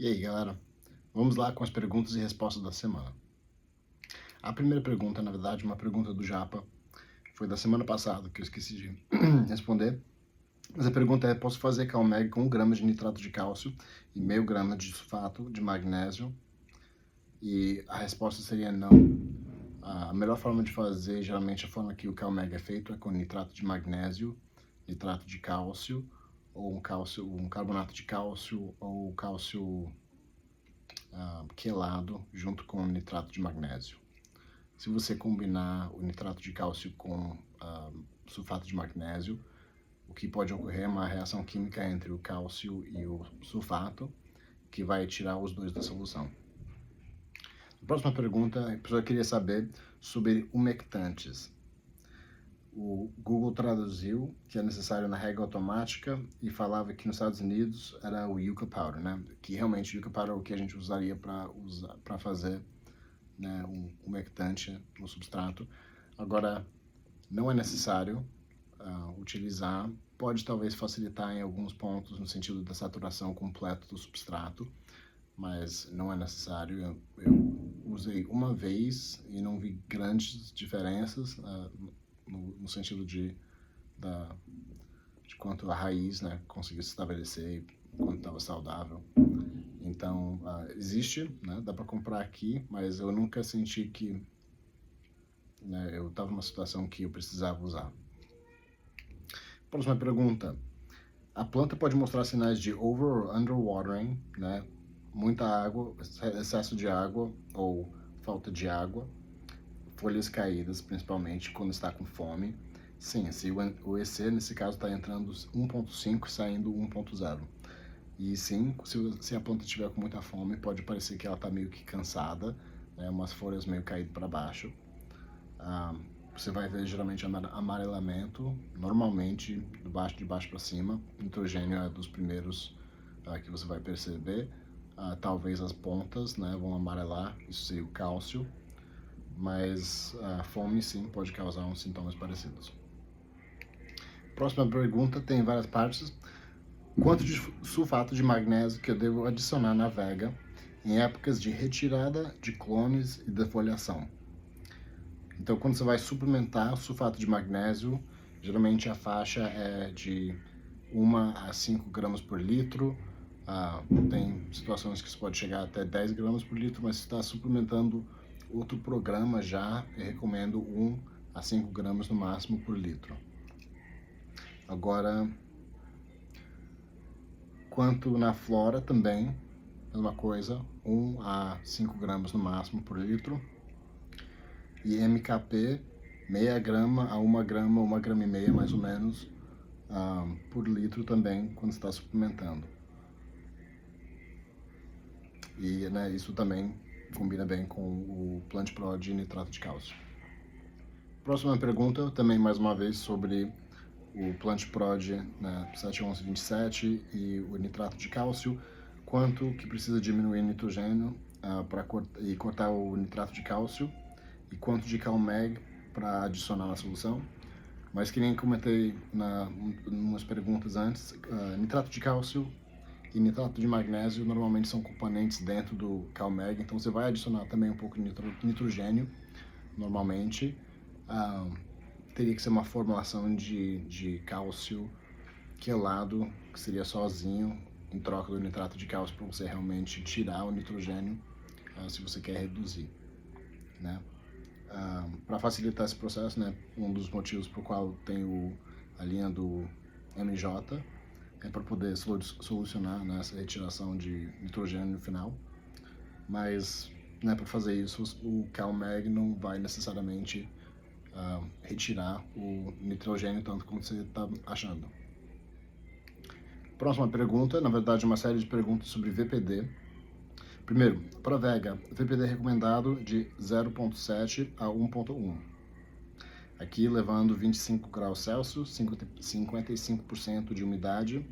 E aí, galera? Vamos lá com as perguntas e respostas da semana. A primeira pergunta, na verdade, uma pergunta do Japa, foi da semana passada, que eu esqueci de responder. Mas a pergunta é: posso fazer CalMag com 1 grama de nitrato de cálcio e meio grama de sulfato de magnésio? E a resposta seria não. A melhor forma de fazer, geralmente a forma que o CalMag é feito, é com nitrato de magnésio, nitrato de cálcio, ou um carbonato de cálcio, ou cálcio quelado junto com nitrato de magnésio. Se você combinar o nitrato de cálcio com sulfato de magnésio, o que pode ocorrer é uma reação química entre o cálcio e o sulfato, que vai tirar os dois da solução. A próxima pergunta, a pessoa queria saber sobre umectantes. O Google traduziu que é necessário na rega automática e falava que nos Estados Unidos era o Yucca Powder, né? Que realmente o Yucca Powder é o que a gente usaria para fazer, né, um umectante no substrato. Agora, não é necessário utilizar, pode talvez facilitar em alguns pontos no sentido da saturação completa do substrato, mas não é necessário. Eu usei uma vez e não vi grandes diferenças no sentido de quanto a raiz, né, conseguiu se estabelecer, quanto estava saudável. Então, existe, né, dá para comprar aqui, mas eu nunca senti que, né, eu estava numa situação que eu precisava usar. Próxima pergunta. A planta pode mostrar sinais de over or underwatering, né, muita água, excesso de água ou falta de água, folhas caídas, principalmente quando está com fome. Sim, o EC nesse caso está entrando 1.5 e saindo 1.0. E sim, se a planta estiver com muita fome, pode parecer que ela está meio que cansada, né, umas folhas meio caídas para baixo. Você vai ver geralmente amarelamento, normalmente de baixo para cima. Nitrogênio é dos primeiros que você vai perceber. Talvez as pontas, né, vão amarelar, isso seria o cálcio, mas a fome sim pode causar uns sintomas parecidos. Próxima pergunta tem várias partes. Quanto de sulfato de magnésio que eu devo adicionar na vega em épocas de retirada de clones e defoliação? Então, quando você vai suplementar sulfato de magnésio, geralmente a faixa é de 1 a 5 gramas por litro. Tem situações que isso pode chegar até 10 gramas por litro, mas se está suplementando outro programa já, eu recomendo 1 a 5 gramas no máximo por litro. Agora, quanto na flora também, mesma coisa, 1 a 5 gramas no máximo por litro. E MKP, meia grama a 1 grama, 1 grama e meia mais ou menos, por litro também, quando está suplementando. E, né, isso também combina bem com o Plant Pro de nitrato de cálcio. Próxima pergunta, também mais uma vez sobre o Plant Prod, né, 71127 e o nitrato de cálcio, quanto que precisa diminuir nitrogênio e cortar o nitrato de cálcio, e quanto de CalMag para adicionar na solução. Mas que nem comentei umas perguntas antes, nitrato de cálcio e nitrato de magnésio normalmente são componentes dentro do CalMag, então você vai adicionar também um pouco de nitrogênio, normalmente. Teria que ser uma formulação de cálcio quelado, que seria sozinho, em troca do nitrato de cálcio, para você realmente tirar o nitrogênio, se você quer reduzir, né? Para facilitar esse processo, né, um dos motivos por qual tem a linha do MJ é para poder solucionar, né, essa retiração de nitrogênio no final. Mas, né, para fazer isso, o CalMag não vai necessariamente retirar o nitrogênio tanto como você está achando. Próxima pergunta, na verdade uma série de perguntas sobre VPD. Primeiro, para vega, VPD recomendado de 0.7 a 1.1. Aqui levando 25 graus Celsius, 55% de umidade,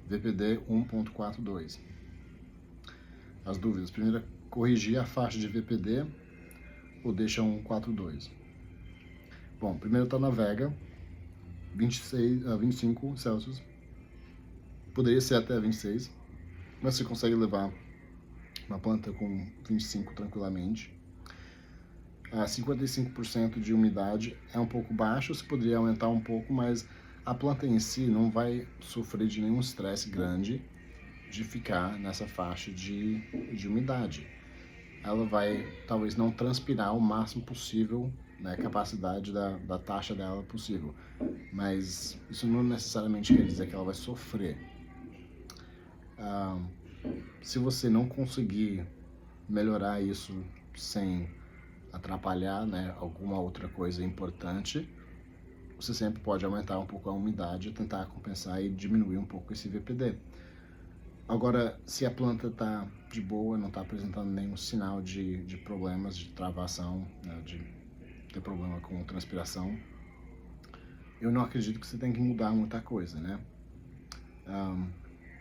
VPD 1.42. As dúvidas, primeiro, corrigir a faixa de VPD ou deixa 1.42? Bom, primeiro está na vega, 25 Celsius, poderia ser até 26, mas você consegue levar uma planta com 25 tranquilamente. 55% de umidade é um pouco baixo, você poderia aumentar um pouco, mas a planta em si não vai sofrer de nenhum estresse grande de ficar nessa faixa de umidade. Ela vai talvez não transpirar o máximo possível, né, a capacidade da taxa dela possível, mas isso não necessariamente quer dizer que ela vai sofrer. Se você não conseguir melhorar isso sem atrapalhar, né, alguma outra coisa importante, você sempre pode aumentar um pouco a umidade, tentar compensar e diminuir um pouco esse VPD. Agora, se a planta está de boa, não está apresentando nenhum sinal de problemas de travação, né, de ter problema com transpiração, eu não acredito que você tem que mudar muita coisa, né?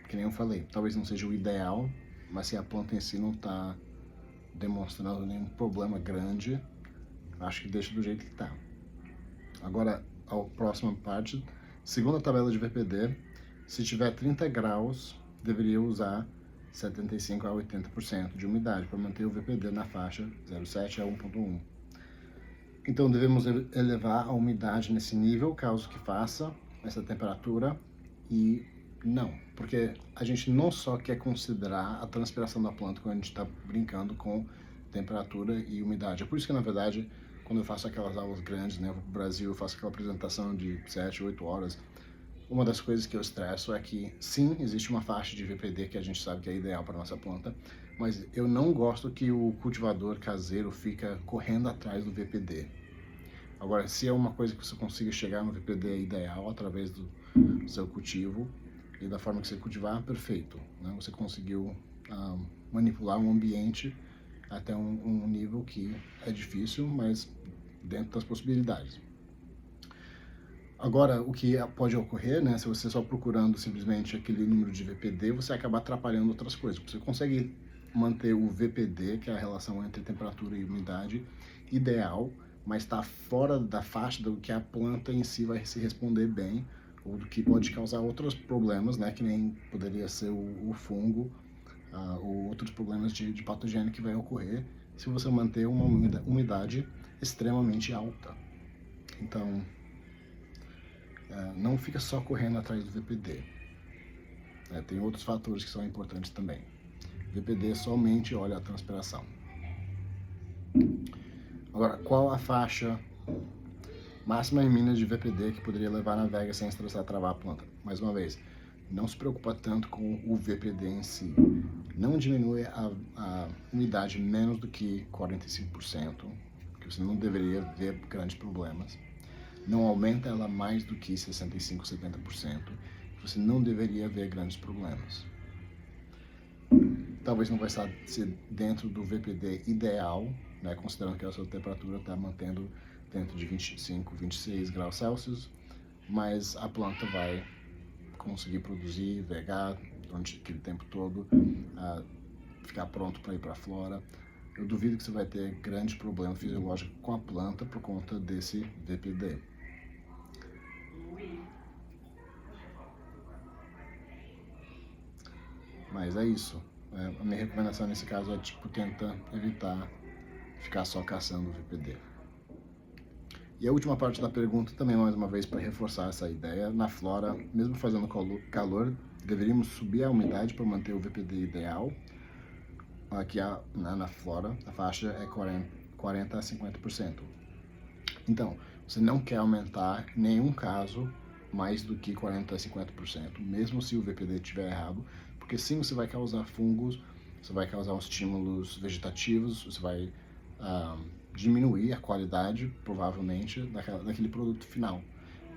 Que nem eu falei, talvez não seja o ideal, mas se a planta em si não está demonstrando nenhum problema grande, acho que deixa do jeito que está. Agora, a próxima parte, segundo a tabela de VPD, se tiver 30 graus, deveria usar 75 a 80% de umidade para manter o VPD na faixa 0,7 a 1,1. Então devemos elevar a umidade nesse nível, caso que faça essa temperatura, e não, porque a gente não só quer considerar a transpiração da planta quando a gente está brincando com temperatura e umidade. É por isso que, na verdade, quando eu faço aquelas aulas grandes, né, eu vou pro Brasil, eu faço aquela apresentação de 7, 8 horas, uma das coisas que eu estresso é que, sim, existe uma faixa de VPD que a gente sabe que é ideal para nossa planta, mas eu não gosto que o cultivador caseiro fica correndo atrás do VPD. Agora, se é uma coisa que você consiga chegar no VPD ideal através do seu cultivo e da forma que você cultivar, perfeito, né? Você conseguiu manipular um ambiente até um nível que é difícil, mas dentro das possibilidades. Agora, o que pode ocorrer, né, se você só procurando simplesmente aquele número de VPD, você acaba atrapalhando outras coisas. Você consegue manter o VPD, que é a relação entre temperatura e umidade, ideal, mas está fora da faixa do que a planta em si vai se responder bem, ou do que pode causar outros problemas, né, que nem poderia ser o fungo, ou outros problemas de patogênio que vai ocorrer se você manter uma umidade extremamente alta. Então, não fica só correndo atrás do VPD. Tem outros fatores que são importantes também. VPD somente olha a transpiração. Agora, qual a faixa máxima em minas de VPD que poderia levar na vega sem estressar travar a planta? Mais uma vez, não se preocupa tanto com o VPD em si. Não diminui a umidade menos do que 45%, que você não deveria ver grandes problemas. Não aumenta ela mais do que 65%, 70%, você não deveria ver grandes problemas. Talvez não vai ser dentro do VPD ideal, né, considerando que a sua temperatura está mantendo dentro de 25, 26 graus Celsius, mas a planta vai conseguir produzir, vegar durante aquele tempo todo, ficar pronto para ir para a flora. Eu duvido que você vai ter grande problema fisiológico com a planta por conta desse VPD. Mas é isso. A minha recomendação nesse caso é, tenta evitar ficar só caçando o VPD. E a última parte da pergunta também, mais uma vez, para reforçar essa ideia. Na flora, mesmo fazendo calor, deveríamos subir a umidade para manter o VPD ideal. Aqui na flora, a faixa é 40 a 50%. Então, você não quer aumentar, em nenhum caso, mais do que 40 a 50%, mesmo se o VPD estiver errado, porque sim, você vai causar fungos, você vai causar estímulos vegetativos, você vai diminuir a qualidade, provavelmente, daquele produto final,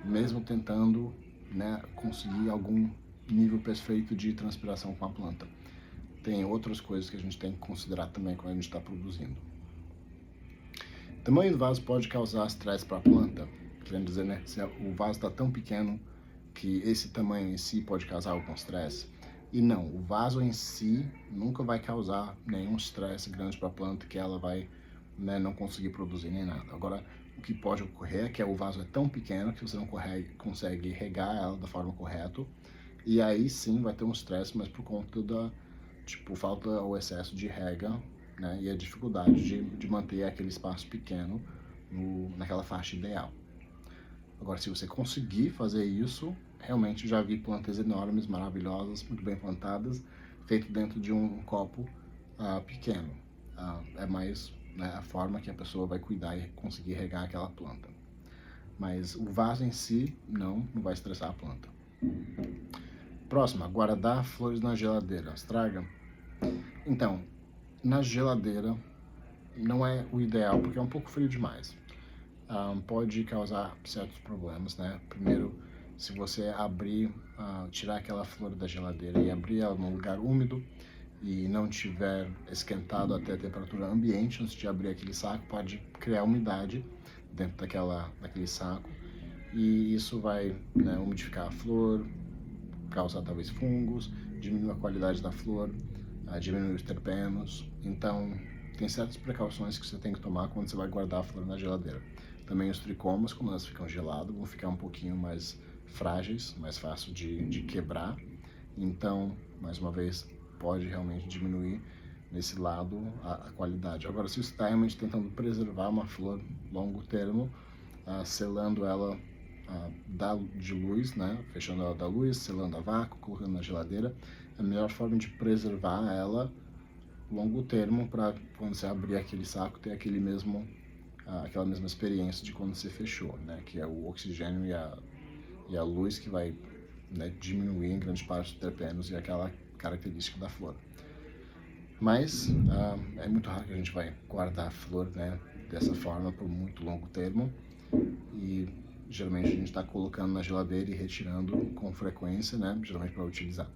mesmo tentando, né, conseguir algum nível perfeito de transpiração com a planta. Tem outras coisas que a gente tem que considerar também quando a gente está produzindo. O tamanho do vaso pode causar estresse para a planta, querendo dizer, né, se o vaso está tão pequeno que esse tamanho em si pode causar algum estresse. E não, o vaso em si nunca vai causar nenhum estresse grande para a planta que ela vai, né, não conseguir produzir nem nada. Agora, o que pode ocorrer é que o vaso é tão pequeno que você não consegue regar ela da forma correta, e aí sim vai ter um estresse, mas por conta tipo falta ou excesso de rega, né, e a dificuldade de manter aquele espaço pequeno naquela faixa ideal. Agora, se você conseguir fazer isso, realmente já vi plantas enormes, maravilhosas, muito bem plantadas, feito dentro de um copo pequeno. É mais, né, a forma que a pessoa vai cuidar e conseguir regar aquela planta. Mas o vaso em si não vai estressar a planta. Próxima, guardar flores na geladeira. Estraga? Então, na geladeira não é o ideal porque é um pouco frio demais. Pode causar certos problemas, né? Primeiro, se você abrir, tirar aquela flor da geladeira e abrir ela num lugar úmido e não tiver esquentado até a temperatura ambiente antes de abrir aquele saco, pode criar umidade dentro daquele saco e isso vai, né, umidificar a flor, causar talvez fungos, diminuir a qualidade da flor, diminuir os terpenos. Então, tem certas precauções que você tem que tomar quando você vai guardar a flor na geladeira. Também os tricomas, como elas ficam geladas, vão ficar um pouquinho mais frágeis, mais fácil de quebrar. Então, mais uma vez, pode realmente diminuir nesse lado a qualidade. Agora, se você está realmente tentando preservar uma flor longo termo, selando ela de luz, né? Fechando ela da luz, selando a vácuo, colocando na geladeira, a melhor forma de preservar ela longo termo para quando você abrir aquele saco ter aquela mesma experiência de quando você fechou, né? Que é o oxigênio e a luz que vai, né, diminuir em grande parte os terpenos e aquela característica da flor. Mas é muito raro que a gente vai guardar a flor, né, dessa forma por muito longo termo e geralmente a gente está colocando na geladeira e retirando com frequência, né, geralmente para utilizar.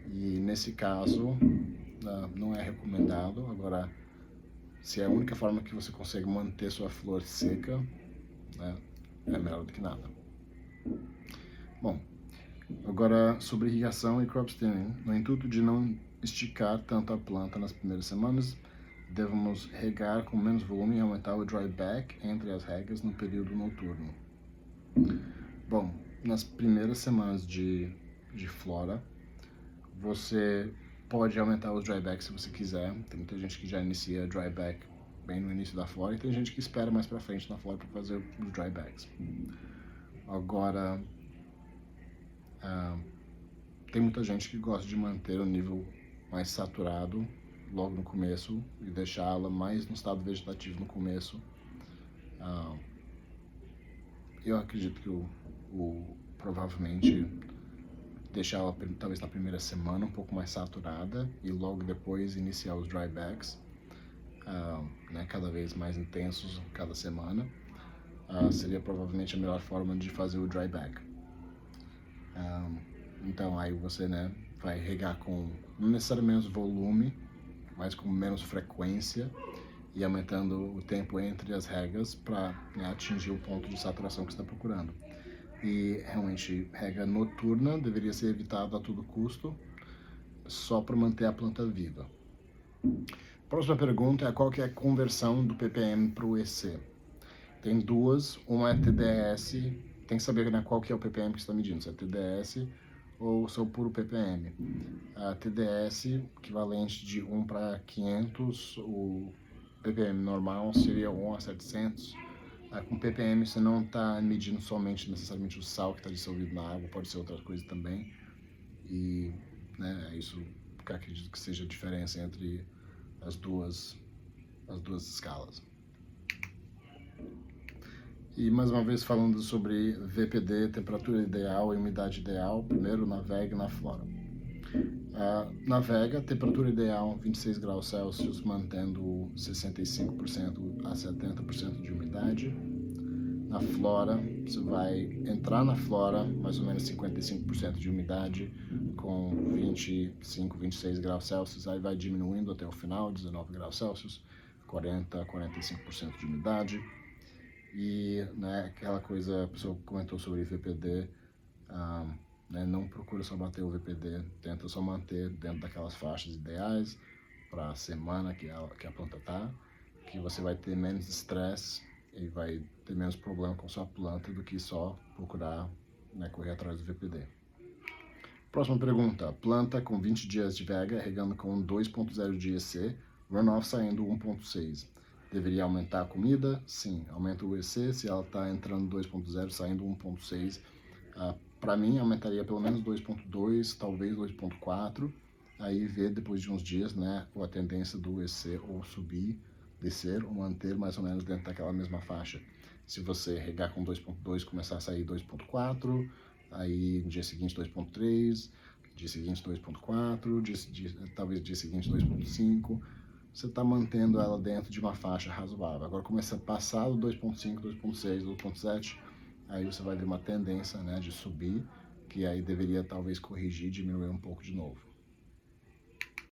E nesse caso não é recomendado. Agora, se é a única forma que você consegue manter sua flor seca, né, é melhor do que nada. Bom, agora sobre irrigação e crop steering. No intuito de não esticar tanto a planta nas primeiras semanas, devemos regar com menos volume e aumentar o dryback entre as regas no período noturno. Bom, nas primeiras semanas de flora, você pode aumentar os drybacks se você quiser. Tem muita gente que já inicia dryback bem no início da flora e tem gente que espera mais pra frente na flora para fazer os drybacks. Agora, tem muita gente que gosta de manter o nível mais saturado logo no começo e deixá-la mais no estado vegetativo no começo. Eu acredito que provavelmente deixar ela talvez na primeira semana um pouco mais saturada e logo depois iniciar os drybacks, né, cada vez mais intensos cada semana, seria provavelmente a melhor forma de fazer o dryback. Então aí você, né, vai regar com não necessariamente volume, mas com menos frequência e aumentando o tempo entre as regas para, né, atingir o ponto de saturação que você está procurando. E realmente rega noturna deveria ser evitada a todo custo, só para manter a planta viva. Próxima pergunta é qual que é a conversão do ppm para o EC. Tem duas, uma é TDS, tem que saber, né, qual que é o ppm que você está medindo, se é TDS ou se é o puro ppm. A TDS, equivalente de 1 para 500, o ppm normal seria 1 a 700. Com ppm você não está medindo somente necessariamente o sal que está dissolvido na água, pode ser outra coisa também. E, né, isso que eu acredito que seja a diferença entre as duas escalas. E mais uma vez falando sobre VPD, temperatura ideal e umidade ideal, primeiro navega na flora. Navega, temperatura ideal 26 graus Celsius, mantendo 65% a 70% de umidade. Na flora, você vai entrar na flora, mais ou menos 55% de umidade, com 25, 26 graus Celsius, aí vai diminuindo até o final, 19 graus Celsius, 40, 45% de umidade. E, né, aquela coisa, a pessoa comentou sobre VPD, né, não procura só bater o VPD, tenta só manter dentro daquelas faixas ideais para a semana que a planta está, que você vai ter menos estresse e vai ter menos problema com sua planta do que só procurar, né, correr atrás do VPD. Próxima pergunta. Planta com 20 dias de vega, regando com 2.0 de EC, runoff saindo 1.6. Deveria aumentar a comida? Sim. Aumenta o EC, se ela está entrando 2.0, saindo 1.6. Para mim, aumentaria pelo menos 2.2, talvez 2.4. Aí ver depois de uns dias, né, a tendência do EC ou subir, descer ou manter mais ou menos dentro daquela mesma faixa. Se você regar com 2.2, começar a sair 2.4, aí no dia seguinte 2.3, dia seguinte 2.4, talvez dia seguinte 2.5, você está mantendo ela dentro de uma faixa razoável. Agora começa a passar do 2.5, 2.6, 2.7, aí você vai ver uma tendência, né, de subir, que aí deveria talvez corrigir, diminuir um pouco de novo.